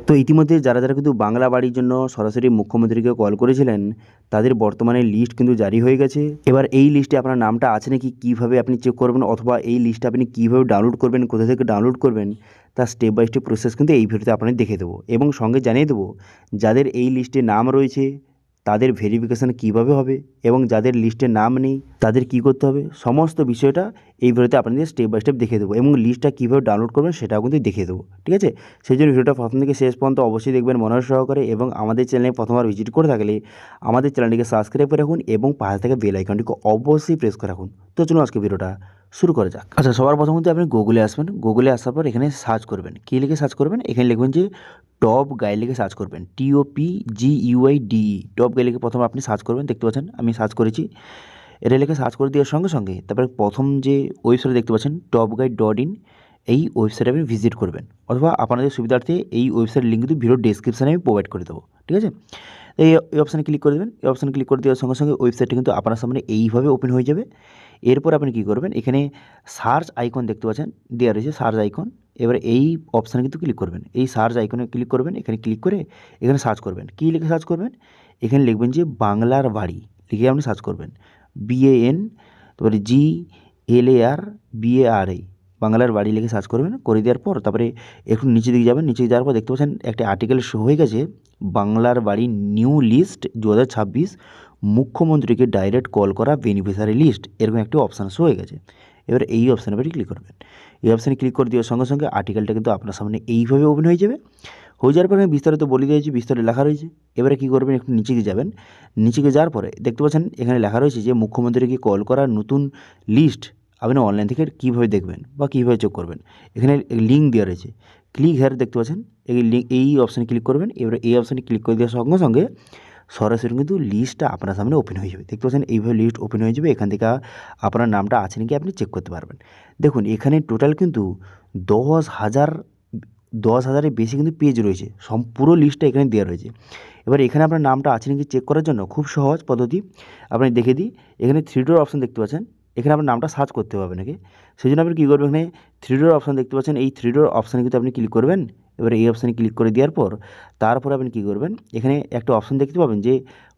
তো ইতিমধ্যে যারা কিন্তু বাংলা বাড়ির জন্য সরাসরি মুখ্যমন্ত্রীকে কল করেছিলেন, তাদের বর্তমানে লিস্ট কিন্তু জারি হয়ে গেছে। এবার এই লিস্টে আপনার নামটা আছে নাকি কীভাবে আপনি চেক করবেন, অথবা এই লিস্টটা আপনি কীভাবে ডাউনলোড করবেন, কোথা থেকে ডাউনলোড করবেন, তার স্টেপ বাই স্টেপ প্রসেস কিন্তু এই ভিডিওতে আপনাদের দেখিয়ে দেবো, এবং সঙ্গে জানিয়ে দেবো যাদের এই লিস্টে নাম রয়েছে তাদের ভেরিফিকেশান কীভাবে হবে, এবং যাদের লিস্টে নাম নেই তাদের কী করতে হবে, সমস্ত বিষয়টা এই ভিডিওতে আপনাদের স্টেপ বাই স্টেপ দেখিয়ে দেবো, এবং লিস্টটা কীভাবে ডাউনলোড করবেন সেটাও কিন্তু দেখিয়ে দেবো। ঠিক আছে, সেই জন্য ভিডিওটা প্রথম থেকে শেষ পর্যন্ত অবশ্যই দেখবেন মনোযোগ সহকারে, এবং আমাদের চ্যানেলে প্রথমবার ভিজিট করে থাকলে আমাদের চ্যানেলটিকে সাবস্ক্রাইব করে রাখুন এবং পাশে থাকা বেল আইকনটিকে অবশ্যই প্রেস করে রাখুন। তো চলুন আজকে ভিডিওটা শুরু করা যাক। আচ্ছা, সবার প্রথমত আপনি গুগলে আসবেন। গুগলে আসার পর এখানে সার্চ করবেন, কী লিখে সার্চ করবেন, এখানে লিখবেন যে টপ গাইড লিখে সার্চ করবেন, TOPGUIDE, টপ গাইড লিখে প্রথমে আপনি সার্চ করবেন। দেখতে পাচ্ছেন আমি সার্চ করেছি, এটা লিখে সার্চ করে দেওয়ার সঙ্গে সঙ্গে তারপরে প্রথম যে ওয়েবসাইট দেখতে পাচ্ছেন topguide.in, এই ওয়েবসাইটে আপনি ভিজিট করবেন, অথবা আপনাদের সুবিধার্থে এই ওয়েবসাইটের লিঙ্ক কিন্তু ভিডিও ডেসক্রিপশানে আমি প্রোভাইড করে দেবো। ঠিক আছে, এই অপশানে ক্লিক করে দেবেন। এই অপশানে ক্লিক করে দেওয়ার সঙ্গে সঙ্গে ওয়েবসাইটটা কিন্তু আপনার সামনে এইভাবে ওপেন হয়ে যাবে। এরপর আপনি কী করবেন, এখানে সার্চ আইকন দেখতে পাচ্ছেন দেওয়া রয়েছে, সার্চ আইকন। এবার এই অপশানে কিন্তু ক্লিক করবেন, এই সার্চ আইকনে ক্লিক করবেন। এখানে ক্লিক করে এখানে সার্চ করবেন, কী লিখে সার্চ করবেন, এখানে লিখবেন যে বাংলার বাড়ি লিখে আপনি সার্চ করবেন, BAN, তারপরে GLARBARI, বাংলার বাড়ি লিখে সার্চ করবেন। করে দেওয়ার পর তারপরে একটু নিচে দিকে যাবেন। নিচে যাওয়ার পর দেখতে পাচ্ছেন একটা আর্টিকেল শো হয়ে গেছে, বাংলার বাড়ি নিউ লিস্ট 2026, মুখ্যমন্ত্রীকে ডাইরেক্ট কল করা বেনিফিশিয়ারি লিস্ট, এরকম একটি অপশান শো হয়ে গেছে। এবার এই অপশানে আপনি ক্লিক করবেন। এই অপশানে ক্লিক করে দেওয়ার সঙ্গে সঙ্গে আর্টিকেলটা কিন্তু আপনার সামনে এইভাবে ওপেন হয়ে যাবে। হয়ে যাওয়ার পরে আমি বিস্তারিত বলে দিয়েছি, বিস্তারিত লেখা রয়েছে। এবারে কী করবেন, একটু নিচে গিয়ে যাবেন। নিচে গিয়ে যাওয়ার পরে দেখতে পাচ্ছেন এখানে লেখা রয়েছে যে মুখ্যমন্ত্রীকে কল করা নতুন লিস্ট আপনি অনলাইন থেকে কীভাবে দেখবেন বা কীভাবে চেক করবেন। এখানে লিঙ্ক দেওয়া রয়েছে, ক্লিক হেয়ার দেখতে পাচ্ছেন, এই লিঙ্ক, এই অপশানে ক্লিক করবেন। এবারে এই অপশানে ক্লিক করে দেওয়ার সঙ্গে সঙ্গে সরাসরি কিন্তু লিস্টটা আপনার সামনে ওপেন হয়ে যাবে। দেখতে পাচ্ছেন এইভাবে লিস্ট ওপেন হয়ে যাবে। এখান থেকে আপনার নামটা আছে নাকি আপনি চেক করতে পারবেন। দেখুন এখানে টোটাল কিন্তু 10,000-এর বেশি কিন্তু পেজ রয়েছে, পুরো লিস্টটা এখানে দেওয়া রয়েছে। এবার এখানে আপনার নামটা আছে নাকি চেক করার জন্য খুব সহজ পদ্ধতি আপনি দেখে দিই। এখানে থ্রি ডট অপশান দেখতে পাচ্ছেন, এখানে আপনার নামটা সার্চ করতে হবে নাকি, সেই জন্য আপনি কী করবেন, এখানে থ্রি ডট অপশান দেখতে পাচ্ছেন, এই থ্রি ডট অপশানে কিন্তু আপনি ক্লিক করবেন। এবারে এই অপশানে ক্লিক করে দেওয়ার পর তারপরে আপনি কী করবেন, এখানে একটা অপশান দেখতে পাবেন যে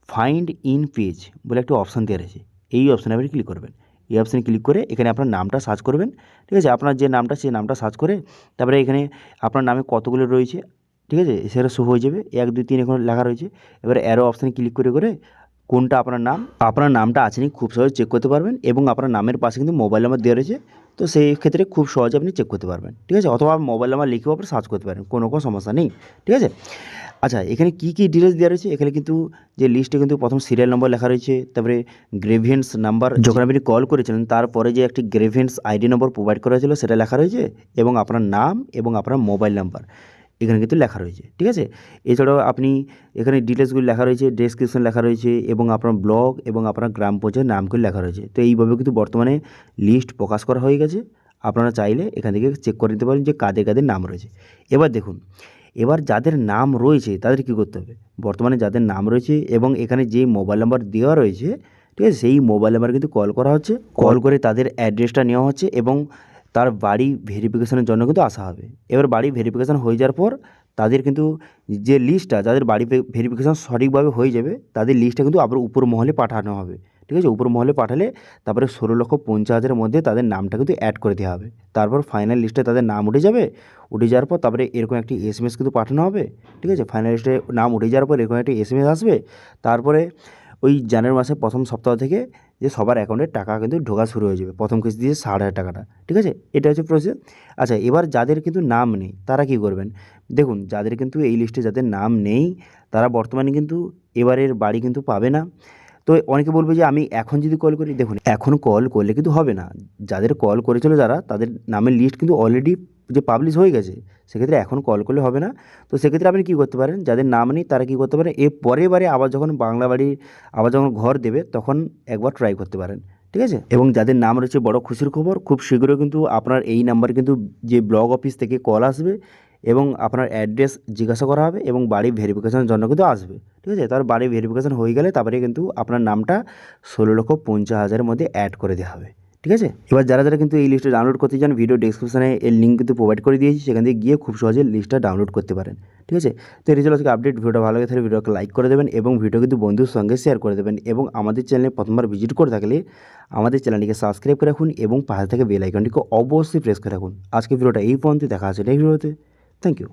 ফাইন্ড ইন পেজ বলে একটা অপশান দেওয়া রয়েছে, এই অপশানে আপনি ক্লিক করবেন। এই অপশানে ক্লিক করে এখানে আপনার নামটা সার্চ করবেন। ঠিক আছে, আপনার যে নামটা সেই নামটা সার্চ করে তারপরে এখানে আপনার নামে কতগুলো রয়েছে, ঠিক আছে, সেটা শো হয়ে যাবে, 1 2 3 এখানে লেখা রয়েছে। এবার অ্যারো অপশানে ক্লিক করে করে কোনটা আপনার নামটা আছে নাকি খুব সহজে চেক করতে পারবেন, এবং আপনার নামের পাশে কিন্তু মোবাইল নাম্বার দেওয়া রয়েছে, তো সেই ক্ষেত্রে খুব সহজে আপনি চেক করতে পারবেন। ঠিক আছে, অথবা মোবাইল নাম্বার লিখেও আপনি সার্চ করতে পারেন, কোনো সমস্যা নেই। ঠিক আছে, আচ্ছা এখানে কী কী ডিটেলস দেওয়া রয়েছে, এখানে কিন্তু যে লিস্টে কিন্তু প্রথম সিরিয়াল নম্বর লেখা রয়েছে, তারপরে গ্রেভিয়েন্স নাম্বার, যখন আপনি কল করেছিলেন তারপরে যে একটি গ্রেভিয়েন্স আইডি নম্বর প্রোভাইড করা হয়েছিল সেটা লেখা রয়েছে, এবং আপনার নাম এবং আপনার মোবাইল নাম্বার এখানে কিন্তু লেখা রয়েছে। ঠিক আছে, এছাড়াও আপনি এখানে ডিটেলসগুলি লেখা রয়েছে, ডেসক্রিপশন লেখা রয়েছে, এবং আপনার ব্লগ এবং আপনার গ্রাম পঞ্চায়েত নামগুলি লেখা রয়েছে। তো এইভাবে কিন্তু বর্তমানে লিস্ট প্রকাশ করা হয়ে গেছে। আপনারা চাইলে এখান থেকে চেক করে নিতে পারেন যে কাদের কাদের নাম রয়েছে। এবার দেখুন, এবার যাদের নাম রয়েছে তাদের কী করতে হবে, বর্তমানে যাদের নাম রয়েছে এবং এখানে যে মোবাইল নাম্বার দেওয়া রয়েছে, ঠিক আছে, সেই মোবাইল নাম্বার কিন্তু কল করা হচ্ছে, কল করে তাদের অ্যাড্রেসটা নেওয়া হচ্ছে এবং তার বাড়ি ভেরিফিকেশনের জন্য কিন্তু আসা হবে। এবার বাড়ি ভেরিফিকেশান হয়ে যাওয়ার পর তাদের কিন্তু যে লিস্টটা, যাদের বাড়ি ভেরিফিকেশান সঠিকভাবে হয়ে যাবে তাদের লিস্টটা কিন্তু আবার উপর মহলে পাঠানো হবে। ঠিক আছে, উপর মহলে পাঠালে তারপরে 16,50,000-এর মধ্যে তাদের নামটা কিন্তু অ্যাড করে দেওয়া হবে। তারপর ফাইনাল লিস্টে তাদের নাম উঠে যাবে। উঠে যাওয়ার পর তারপরে এরকম একটি SMS কিন্তু পাঠানো হবে। ঠিক আছে, ফাইনাল লিস্টে নাম উঠে যাওয়ার পর এরকম একটি SMS আসবে। তারপরে ওই জানুয়ারি মাসের প্রথম সপ্তাহ থেকে যে সবার অ্যাকাউন্টে টাকা কিন্তু ঢোকা শুরু হয়ে যাবে, প্রথম কিস্তি দিয়ে 60,000 টাকাটা। ঠিক আছে, এটা হচ্ছে প্রসেস। আচ্ছা, এবার যাদের কিন্তু নাম নেই তারা কী করবেন, দেখুন যাদের কিন্তু এই লিস্টে যাদের নাম নেই তারা বর্তমানে কিন্তু এবারের বাড়ি কিন্তু পাবে না। তো অনেকে বলবে যে আমি এখন যদি কল করি, দেখুন এখন কল করলে কিন্তু হবে না। যাদের কল করেছিল যারা, তাদের নামের লিস্ট কিন্তু অলরেডি যে পাবলিশ হয়ে গেছে, সেক্ষেত্রে এখন কল করলে হবে না। তো সেক্ষেত্রে আপনি কী করতে পারেন, যাদের নাম নেই তারা কী করতে পারেন, এর পরের বারে আবার যখন বাংলা বাড়ির আবার যখন ঘর দেবে তখন একবার ট্রাই করতে পারেন। ঠিক আছে, এবং যাদের নাম রয়েছে, বড় খুশির খবর, খুব শীঘ্রই কিন্তু আপনার এই নাম্বারে কিন্তু যে ব্লক অফিস থেকে কল আসবে এবং আপনার অ্যাড্রেস জিজ্ঞাসা করা হবে এবং বাড়ি ভেরিফিকেশনের জন্য কিন্তু আসবে। ঠিক আছে, তার বাড়ি ভেরিফিকেশন হয়ে গেলে তারপরে কিন্তু আপনার নামটা 16,50,000-এর মধ্যে অ্যাড করে দেওয়া হবে। ঠিক আছে, এবার যারা যারা কিন্তু এই লিস্টটা ডাউনলোড করতে চান, ভিডিও ডেসক্রিপশনে এর লিঙ্ক কিন্তু প্রোভাইড করে দিয়েছি, সেখান থেকে গিয়ে খুব সহজে লিস্টটা ডাউনলোড করতে পারেন। ঠিক আছে। তো এই ছিল আজকে আপডেট। ভিডিওটা ভালো লাগে থাকলে ভিডিওকে লাইক করে দেবেন এবং ভিডিও কিন্তু বন্ধুর সঙ্গে শেয়ার করে দেবেন এবং আমাদের চ্যানেলে প্রথমবার ভিজিট করে থাকলে আমাদের চ্যানেলটিকে সাবস্ক্রাইব করে রাখুন এবং পাশে থেকে বেল আইকনটিকে অবশ্যই প্রেস করে রাখুন। আজকে ভিডিওটা এই পর্যন্ত, দেখা আছে নেক্সট ভিডিওতে। Thank you.